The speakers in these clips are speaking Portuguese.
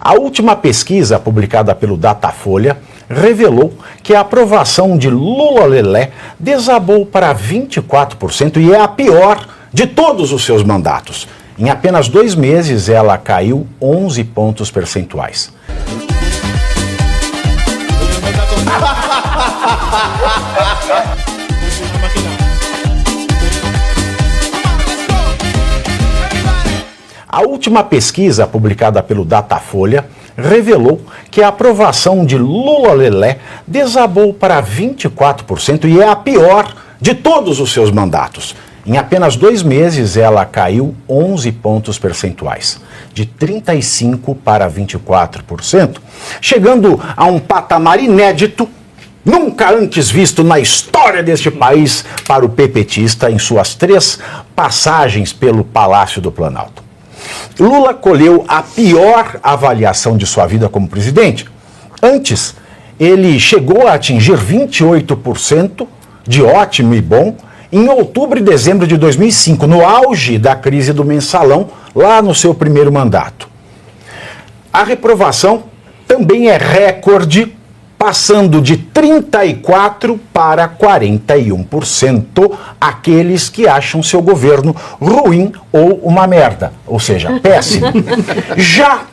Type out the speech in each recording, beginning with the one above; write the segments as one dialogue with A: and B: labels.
A: A última pesquisa, publicada pelo Datafolha, revelou que a aprovação de Lula Lelé desabou para 24% e é a pior de todos os seus mandatos. Em apenas 2 meses, ela caiu 11 pontos percentuais. A última pesquisa, publicada pelo Datafolha, revelou que a aprovação de Lula Lelé desabou para 24% e é a pior de todos os seus mandatos. Em apenas 2 meses, ela caiu 11 pontos percentuais, de 35% para 24%, chegando a um patamar inédito, nunca antes visto na história deste país para o pepetista em suas 3 passagens pelo Palácio do Planalto. Lula colheu a pior avaliação de sua vida como presidente. Antes, ele chegou a atingir 28% de ótimo e bom em outubro e dezembro de 2005, no auge da crise do mensalão, lá no seu primeiro mandato. A reprovação também é recorde, passando de 34% para 41% aqueles que acham seu governo ruim ou uma merda, ou seja, péssimo. Já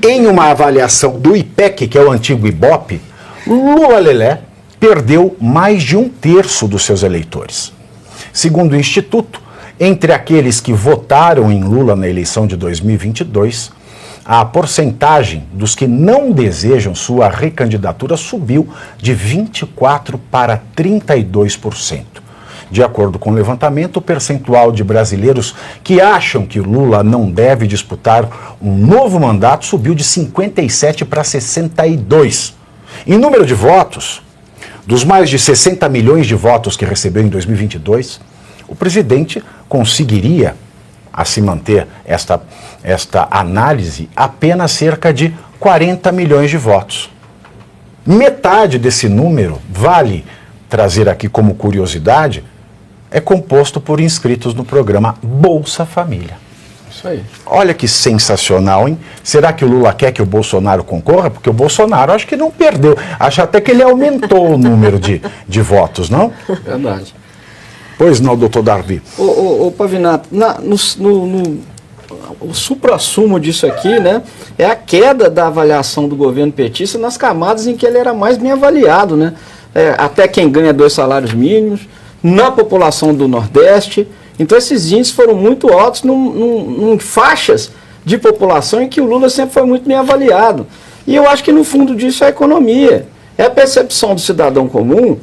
A: em uma avaliação do IPEC, que é o antigo Ibope, Lula Lelé perdeu mais de 1/3 dos seus eleitores. Segundo o Instituto, entre aqueles que votaram em Lula na eleição de 2022, a porcentagem dos que não desejam sua recandidatura subiu de 24% para 32%. De acordo com o levantamento, o percentual de brasileiros que acham que Lula não deve disputar um novo mandato subiu de 57% para 62%. Em número de votos, dos mais de 60 milhões de votos que recebeu em 2022, o presidente conseguiria, a se manter esta análise, apenas cerca de 40 milhões de votos. Metade desse número, vale trazer aqui como curiosidade, é composto por inscritos no programa Bolsa Família.
B: Isso aí.
A: Olha que sensacional, hein? Será que o Lula quer que o Bolsonaro concorra? Porque o Bolsonaro acho que não perdeu. Acho até que ele aumentou o número de votos, não?
B: Verdade.
A: Pois não, doutor Darby.
B: Ô Pavinato, o suprassumo disso aqui, né, é a queda da avaliação do governo petista nas camadas em que ele era mais bem avaliado, né? Até quem ganha 2 salários mínimos, na população do Nordeste. Então esses índices foram muito altos em faixas de população em que o Lula sempre foi muito bem avaliado. E eu acho que no fundo disso é a economia. É a percepção do cidadão comum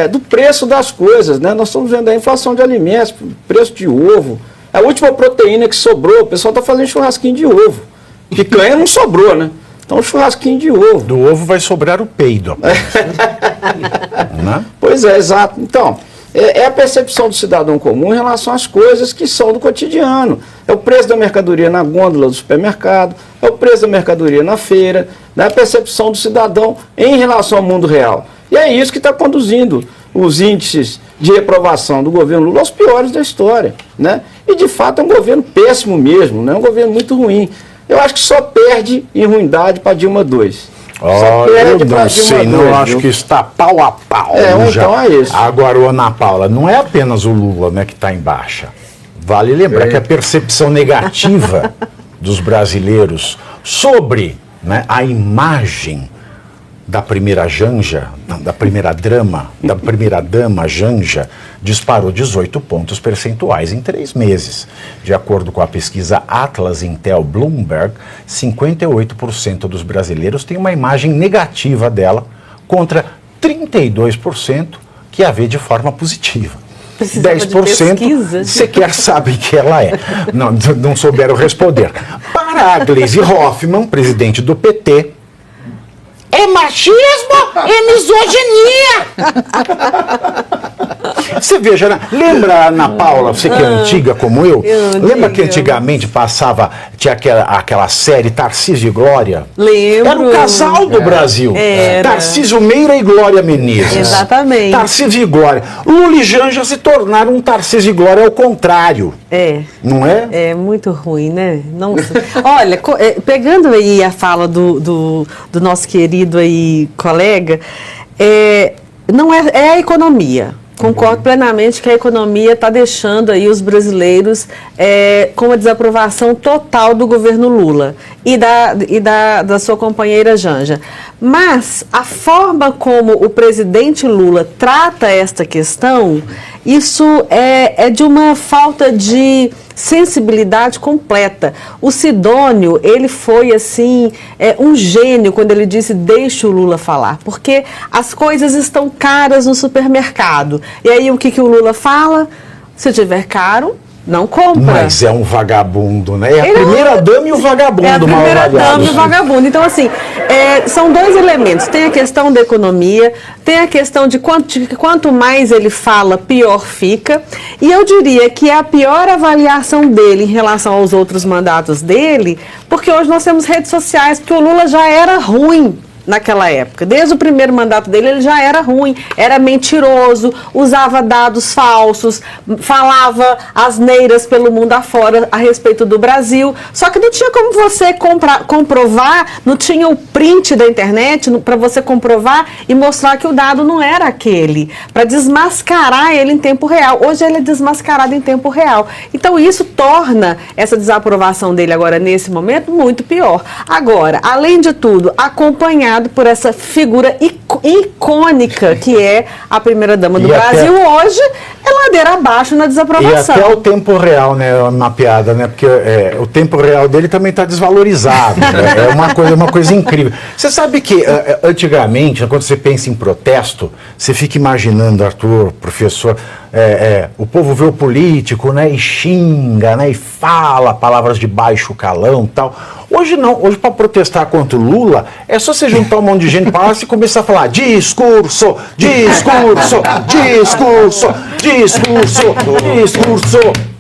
B: do preço das coisas, né? Nós estamos vendo a inflação de alimentos, preço de ovo. A última proteína que sobrou, o pessoal está fazendo churrasquinho de ovo. Picanha não sobrou, né? Então churrasquinho de ovo.
A: Do ovo vai sobrar o peido. Né?
B: Pois é, exato. Então, é a percepção do cidadão comum em relação às coisas que são do cotidiano. É o preço da mercadoria na gôndola do supermercado, é o preço da mercadoria na feira, é a percepção do cidadão em relação ao mundo real. E é isso que está conduzindo os índices de reprovação do governo Lula aos piores da história, né? E de fato é um governo péssimo mesmo, né? Um governo muito ruim. Eu acho que só perde em ruindade para Dilma II.
A: Eu não sei, não acho que está pau a pau.
B: Então é isso.
A: Agora, Ana Paula, não é apenas o Lula, né, que está em baixa. Vale lembrar que a percepção negativa dos brasileiros sobre, né, a imagem da primeira Janja, da primeira dama Janja, disparou 18 pontos percentuais em 3 meses. De acordo com a pesquisa Atlas Intel Bloomberg, 58% dos brasileiros têm uma imagem negativa dela, contra 32% que a vê de forma positiva. 10% sequer sabem que ela é. Não souberam responder. Para a Gleisi Hoffmann, presidente do PT, é machismo e misoginia. Você veja, né? Lembra, Ana Paula, você que é antiga como eu? Lembra que antigamente tinha aquela série Tarcísio e Glória?
C: Lembro.
A: Era o casal do Brasil. Tarcísio Meira e Glória Menezes.
C: Exatamente.
A: Tarcísio e Glória. Lula e Janja se tornaram um Tarcísio e Glória ao contrário. Não é? É
C: muito ruim, né? Olha, pegando aí a fala do nosso querido aí colega, não é a economia. Concordo plenamente que a economia está deixando aí os brasileiros com uma desaprovação total do governo Lula e da sua companheira Janja. Mas a forma como o presidente Lula trata esta questão, isso é de uma falta de sensibilidade completa. O Sidônio, ele foi assim, um gênio quando ele disse: deixa o Lula falar, porque as coisas estão caras no supermercado. E aí o que o Lula fala? Se tiver caro, não compra.
A: Mas é um vagabundo, né? É a primeira dama e o vagabundo.
C: É a primeira dama e o vagabundo. Então, assim, são dois elementos. Tem a questão da economia, tem a questão de quanto mais ele fala, pior fica. E eu diria que é a pior avaliação dele em relação aos outros mandatos dele, porque hoje nós temos redes sociais, porque o Lula já era ruim naquela época. Desde o primeiro mandato dele, ele já era ruim, era mentiroso, usava dados falsos, falava asneiras pelo mundo afora a respeito do Brasil. Só que não tinha como você comprovar, não tinha o print da internet para você comprovar e mostrar que o dado não era aquele, para desmascarar ele em tempo real. Hoje ele é desmascarado em tempo real. Então isso torna essa desaprovação dele agora, nesse momento, muito pior. Agora, além de tudo, acompanhar por essa figura icônica que é a primeira-dama do Brasil, hoje é ladeira abaixo na desaprovação.
A: E até o tempo real, né, uma piada, né, porque o tempo real dele também está desvalorizado, né? É uma coisa incrível. Você sabe que antigamente, quando você pensa em protesto, você fica imaginando, Arthur, professor, o povo vê o político, né, e xinga, né, e fala palavras de baixo calão e tal. Hoje não, hoje para protestar contra o Lula, é só você juntar um monte de gente para e começar a falar discurso, discurso, discurso, discurso, discurso.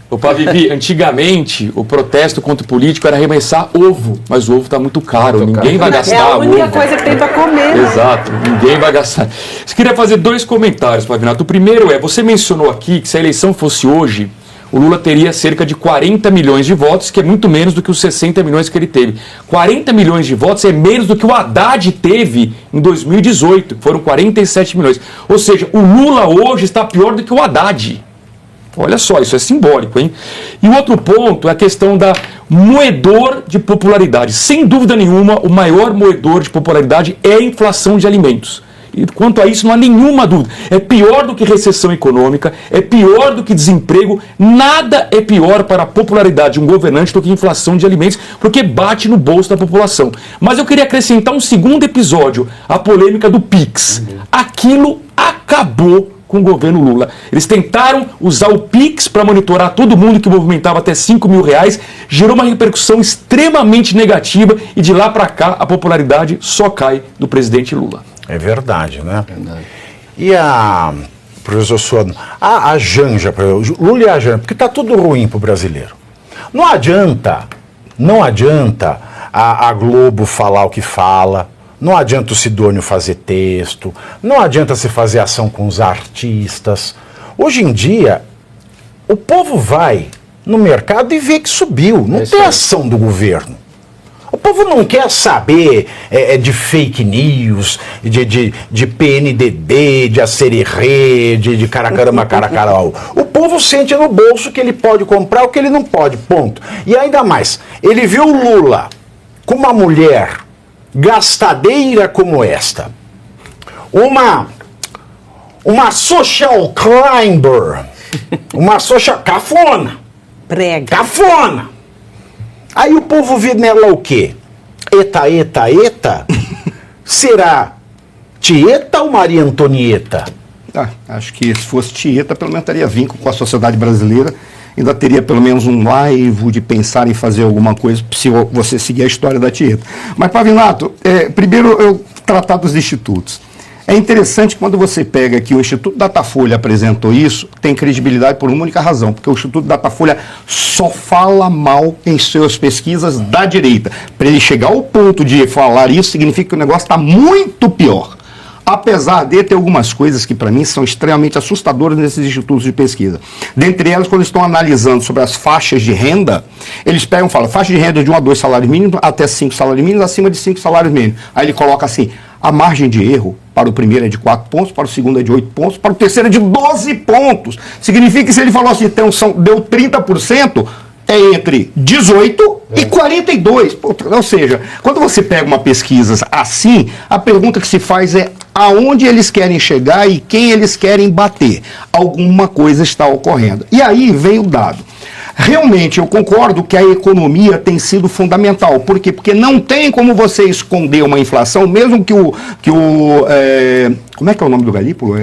D: Opa, Vivi, antigamente o protesto contra o político era arremessar ovo, mas o ovo está muito caro, ninguém vai gastar.
C: É a única
D: ovo.
C: coisa que tem para comer.
D: Exato, ninguém vai gastar. Eu queria fazer dois comentários, Pavinato. O primeiro você mencionou aqui que se a eleição fosse hoje, o Lula teria cerca de 40 milhões de votos, que é muito menos do que os 60 milhões que ele teve. 40 milhões de votos é menos do que o Haddad teve em 2018, que foram 47 milhões. Ou seja, o Lula hoje está pior do que o Haddad. Olha só, isso é simbólico, hein? E o outro ponto é a questão da moedor de popularidade. Sem dúvida nenhuma, o maior moedor de popularidade é a inflação de alimentos. E quanto a isso, não há nenhuma dúvida. É pior do que recessão econômica, é pior do que desemprego. Nada é pior para a popularidade de um governante do que inflação de alimentos, porque bate no bolso da população. Mas eu queria acrescentar um segundo episódio, a polêmica do Pix. Aquilo acabou com o governo Lula. Eles tentaram usar o Pix para monitorar todo mundo que movimentava até R$5.000, gerou uma repercussão extremamente negativa e de lá para cá a popularidade só cai do presidente Lula.
A: É verdade, né? Verdade. E professor Suano, a Janja, Lula e a Janja, porque está tudo ruim para o brasileiro. Não adianta a Globo falar o que fala, não adianta o Sidônio fazer texto, não adianta se fazer ação com os artistas. Hoje em dia, o povo vai no mercado e vê que subiu, não tem ação do governo. O povo não quer saber de fake news, de PNDB, de acererê, de caracarama, caracarau. O povo sente no bolso que ele pode comprar o que ele não pode, ponto. E ainda mais, ele viu o Lula com uma mulher gastadeira como esta, uma social climber, uma social cafona,
C: prega,
A: cafona. Aí o povo vê nela o quê? Eta, eta, eta? Será Tieta ou Maria Antonieta?
E: Acho que se fosse Tieta, pelo menos teria vínculo com a sociedade brasileira. Ainda teria pelo menos um laivo de pensar em fazer alguma coisa, se você seguir a história da Tieta. Mas, Pavinato, primeiro eu tratar dos institutos. É interessante quando você pega que o Instituto Datafolha apresentou isso, tem credibilidade por uma única razão, porque o Instituto Datafolha só fala mal em suas pesquisas da direita. Para ele chegar ao ponto de falar isso, significa que o negócio está muito pior. Apesar de ter algumas coisas que para mim são extremamente assustadoras nesses institutos de pesquisa. Dentre elas, quando estão analisando sobre as faixas de renda, eles pegam e falam, faixa de renda de 1 a 2 salários mínimos até 5 salários mínimos, acima de 5 salários mínimos. Aí ele coloca assim, a margem de erro para o primeiro é de 4 pontos, para o segundo é de 8 pontos, para o terceiro é de 12 pontos. Significa que se ele falou assim, então deu 30%, é entre 18 e 42. Ou seja, quando você pega uma pesquisa assim, a pergunta que se faz é aonde eles querem chegar e quem eles querem bater. Alguma coisa está ocorrendo. E aí vem o dado. Realmente, eu concordo que a economia tem sido fundamental. Por quê? Porque não tem como você esconder uma inflação, mesmo que como é que é o nome do Galípolo?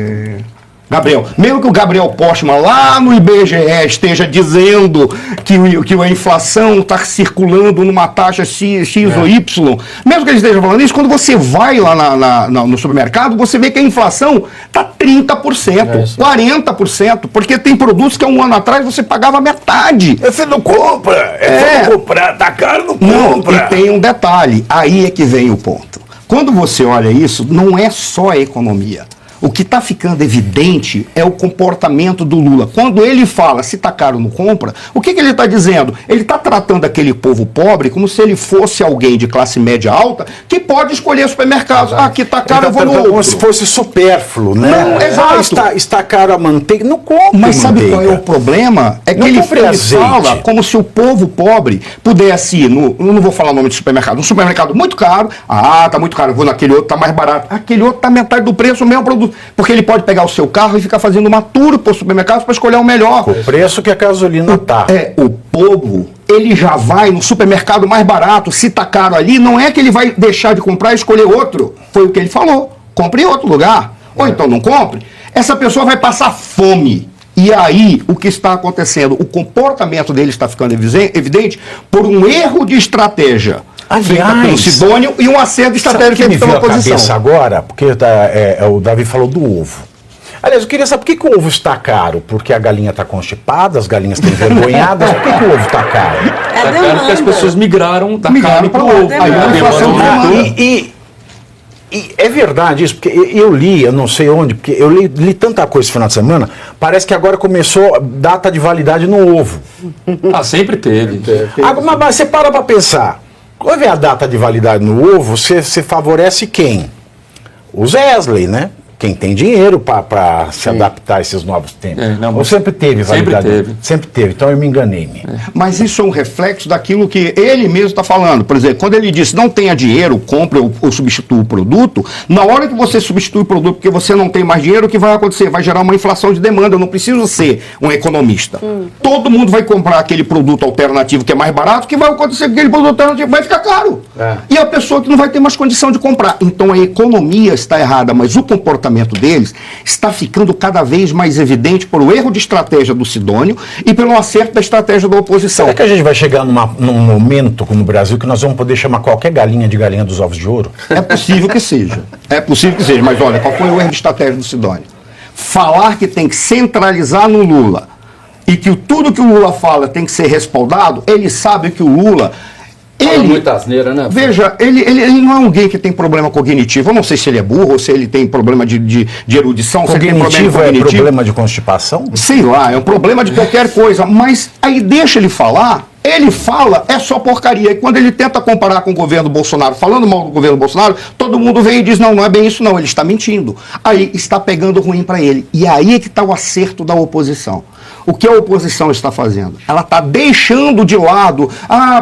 E: Gabriel, mesmo que o Gabriel Postman lá no IBGE esteja dizendo que a inflação está circulando numa taxa X ou Y, mesmo que ele esteja falando isso, quando você vai lá no supermercado, você vê que a inflação está 30%, 40%, porque tem produtos que há um ano atrás você pagava metade.
A: Você não compra, só comprar, tá caro, não compra.
E: E tem um detalhe, aí é que vem o ponto. Quando você olha isso, não é só a economia. O que está ficando evidente é o comportamento do Lula. Quando ele fala, se está caro, não compra, o que ele está dizendo? Ele está tratando aquele povo pobre como se ele fosse alguém de classe média alta que pode escolher supermercados. Ah, aqui está caro, eu vou no outro.
A: Como se fosse supérfluo, né?
E: Não, exato.
A: Está caro a manteiga, não compra.
E: Mas sabe qual é o problema? É que ele fala como se o povo pobre pudesse ir, não vou falar o nome de supermercado, um supermercado muito caro, está muito caro, eu vou naquele outro, está mais barato. Aquele outro está metade do preço, o mesmo produto. Porque ele pode pegar o seu carro e ficar fazendo uma tour por supermercados para escolher o melhor.
A: O preço que a gasolina está.
E: O povo, ele já vai no supermercado mais barato, se está caro ali, não é que ele vai deixar de comprar e escolher outro. Foi o que ele falou. Compre em outro lugar. Ou então não compre. Essa pessoa vai passar fome. E aí, o que está acontecendo? O comportamento dele está ficando evidente por um erro de estratégia. Aliás, pelo Sidônio e um acerto estratégico
A: que me veio a cabeça agora, porque o Davi falou do ovo. Aliás, eu queria saber por que o ovo está caro? Porque a galinha está constipada, as galinhas estão envergonhadas. Por que o ovo está caro?
D: Está caro porque as pessoas migraram da carne para o ovo.
E: Aí a inflação
A: E é verdade isso, porque eu li, eu não sei onde, porque eu li tanta coisa esse final de semana, parece que agora começou data de validade no ovo.
D: Sempre teve.
A: Mas você para pensar. Quando vem a data de validade no ovo, você favorece quem? Os Wesley, né? Quem tem dinheiro para se adaptar a esses novos tempos. Ou sempre teve validade? Sempre teve, então eu me enganei.
E: Mas isso é um reflexo daquilo que ele mesmo está falando. Por exemplo, quando ele disse não tenha dinheiro, compre ou substitua o produto, na hora que você substitui o produto porque você não tem mais dinheiro, o que vai acontecer? Vai gerar uma inflação de demanda. Eu não preciso ser um economista. Todo mundo vai comprar aquele produto alternativo que é mais barato, que vai acontecer que aquele produto alternativo vai ficar caro. E a pessoa que não vai ter mais condição de comprar. Então a economia está errada, mas o comportamento deles está ficando cada vez mais evidente por o erro de estratégia do Sidônio e pelo acerto da estratégia da oposição.
A: Será que a gente vai chegar num momento como o Brasil que nós vamos poder chamar qualquer galinha de galinha dos ovos de ouro?
E: É possível que seja. Mas olha, qual foi o erro de estratégia do Sidônio? Falar que tem que centralizar no Lula e que tudo que o Lula fala tem que ser respaldado, ele sabe que o Lula...
B: Muita asneira, né?
E: Veja, ele não é alguém que tem problema cognitivo. Eu não sei se ele é burro ou se ele tem problema de erudição.
A: Cognitivo é problema de constipação?
E: Sei lá, é um problema de qualquer coisa. Mas aí deixa ele falar. Ele fala, é só porcaria. E quando ele tenta comparar com o governo Bolsonaro, falando mal do governo Bolsonaro, todo mundo vem e diz, não é bem isso não, ele está mentindo. Aí está pegando ruim para ele. E aí é que está o acerto da oposição. O que a oposição está fazendo? Ela está deixando de lado,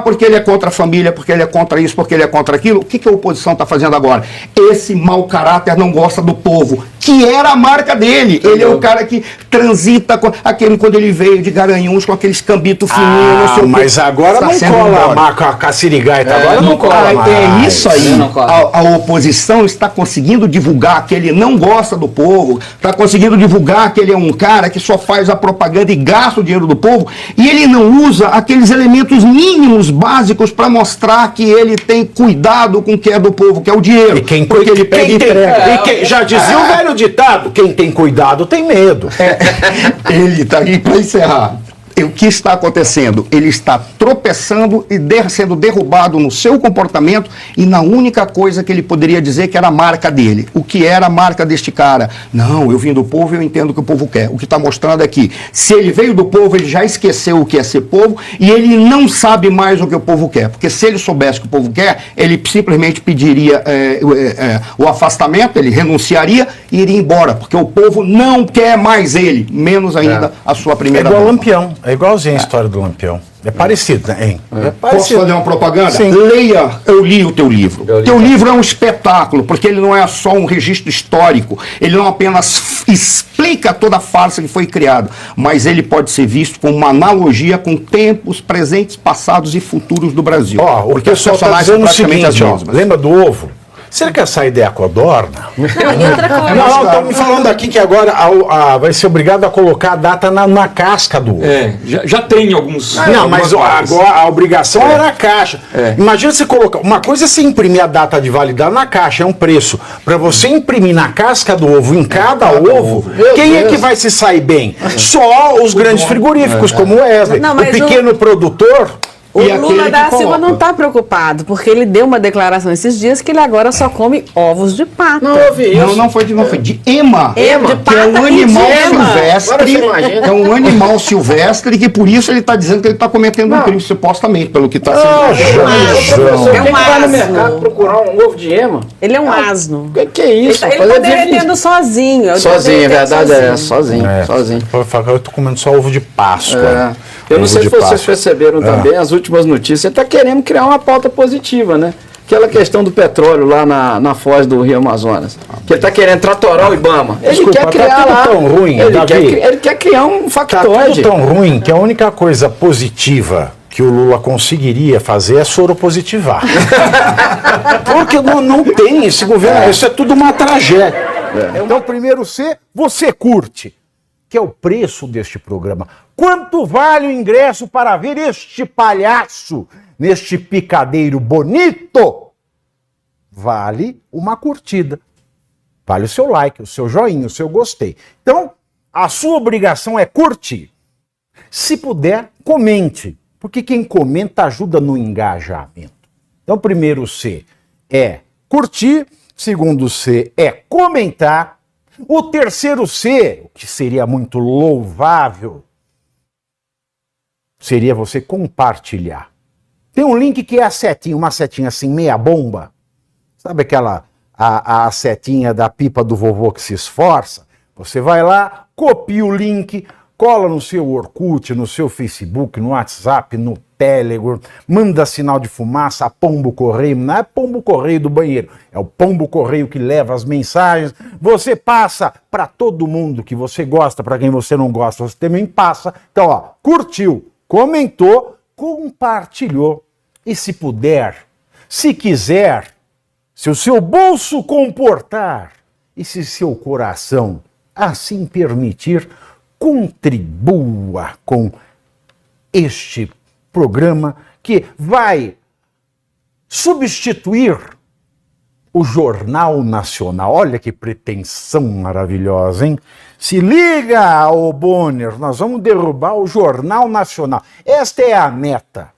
E: porque ele é contra a família, porque ele é contra isso, porque ele é contra aquilo. O que a oposição está fazendo agora? Esse mau caráter não gosta do povo. que era a marca dele. Ele é o cara que transita com aquele, quando ele veio de Garanhuns com aqueles cambitos fininhos, não sei o quê.
A: Mas agora não cola a sirigaita, agora não cola mais.
E: É isso aí.
B: Não cola.
E: A oposição está conseguindo divulgar que ele não gosta do povo, está conseguindo divulgar que ele é um cara que só faz a propaganda e gasta o dinheiro do povo, e ele não usa aqueles elementos mínimos, básicos, para mostrar que ele tem cuidado com o que é do povo, que é o dinheiro.
A: E quem,
E: porque ele pega e entrega.
A: já dizia o velho ditado, quem tem cuidado tem medo.
E: Ele está aí para encerrar. O que está acontecendo? Ele está tropeçando e sendo derrubado no seu comportamento e na única coisa que ele poderia dizer que era a marca dele. O que era a marca deste cara? Não, eu vim do povo e eu entendo o que o povo quer. O que está mostrando aqui, se ele veio do povo, ele já esqueceu o que é ser povo e ele não sabe mais o que o povo quer. Porque se ele soubesse o que o povo quer, ele simplesmente pediria o afastamento, ele renunciaria e iria embora. Porque o povo não quer mais ele, menos ainda a sua primeira
A: igual
E: dama.
A: Lampião. É igualzinho a história do Lampião. É parecido, né, hein? É
E: Posso
A: parecido.
E: fazer uma propaganda?
A: Sim.
E: Leia, eu li o teu livro. Teu livro é um espetáculo, porque ele não é só um registro histórico, ele não apenas explica toda a farsa que foi criada, mas ele pode ser visto como uma analogia com tempos presentes, passados e futuros do Brasil.
A: Ó, o
E: Porque os
A: pessoal está
E: personagens
A: dizendo o
E: são praticamente
A: seguinte, ó,
E: as mesmas.
A: lembra do ovo? Será que essa ideia é codorna?
C: Não, e outra coisa.
A: Não, estão me falando aqui que agora vai ser obrigado a colocar a data na casca do ovo.
D: Já tem alguns.
A: Não, mas
D: algumas
A: agora a obrigação era a caixa.
D: É.
A: Imagina você colocar. Uma coisa é você imprimir a data de validade na caixa, é um preço. Para você imprimir na casca do ovo, em cada ovo, quem é que vai se sair bem? Só os grandes frigoríficos, como o Wesley.
C: Não,
A: O
C: mas
A: pequeno produtor.
C: O
E: E aquele
C: Lula
E: que
C: da Silva
E: coloca.
C: não está preocupado, porque ele deu uma declaração esses dias que ele agora só come ovos de pata.
B: Não ouvi isso.
E: Não foi de ema.
C: Ema, de
E: Que é um
C: pata
E: animal
C: e de ema.
B: Agora
E: silvestre.
B: você imagina.
E: É um animal silvestre que por isso ele está dizendo que ele está cometendo um crime, supostamente, pelo que está sendo.
B: Professor,
C: É um
B: quem que vai no
C: asno.
B: mercado procurar um ovo de ema?
C: Ele é um asno.
B: O que é isso?
C: Ele
B: Fazer
C: está
B: vive-
C: derretendo sozinho. Ele tá
B: Sozinho, é
C: derretendo
B: verdade,
C: sozinho.
B: sozinho.
A: Eu tô comendo só ovo de Páscoa.
B: É. Eu não
A: Ovo
B: sei
A: de
B: se vocês
A: Páscoa.
B: perceberam também as últimas notícias. Ele está querendo criar uma pauta positiva, né? Aquela questão do petróleo lá na foz do Rio Amazonas. Que ele está querendo tratorar o Ibama. Ele
A: Desculpa,
B: quer
A: tá
B: criar
A: tudo
B: lá.
A: tão ruim, Davi.
B: ele quer criar um
A: Tá
B: factoide.
A: tudo tão ruim que a única coisa positiva que o Lula conseguiria fazer é soropositivar. Porque não tem esse governo, isso é tudo uma tragédia. Então, primeiro você curte, que é o preço deste programa. Quanto vale o ingresso para ver este palhaço neste picadeiro bonito? Vale uma curtida. Vale o seu like, o seu joinha, o seu gostei. Então, a sua obrigação é curtir. Se puder, comente, porque quem comenta ajuda no engajamento. Então, primeiro C é curtir, segundo C é comentar, o terceiro C, o que seria muito louvável, seria você compartilhar. Tem um link que é a setinha, uma setinha assim, meia bomba. Sabe aquela, a setinha da pipa do vovô que se esforça? Você vai lá, copia o link, cola no seu Orkut, no seu Facebook, no WhatsApp, no Telegram, manda sinal de fumaça, pombo correio, não é pombo correio do banheiro, é o pombo correio que leva as mensagens, você passa para todo mundo que você gosta, para quem você não gosta, você também passa. Então, ó, curtiu, comentou, compartilhou, e se puder, se quiser, se o seu bolso comportar, e se seu coração assim permitir, contribua com este programa que vai substituir o Jornal Nacional. Olha que pretensão maravilhosa, hein? Se liga, ô Bonner, nós vamos derrubar o Jornal Nacional. Esta é a meta.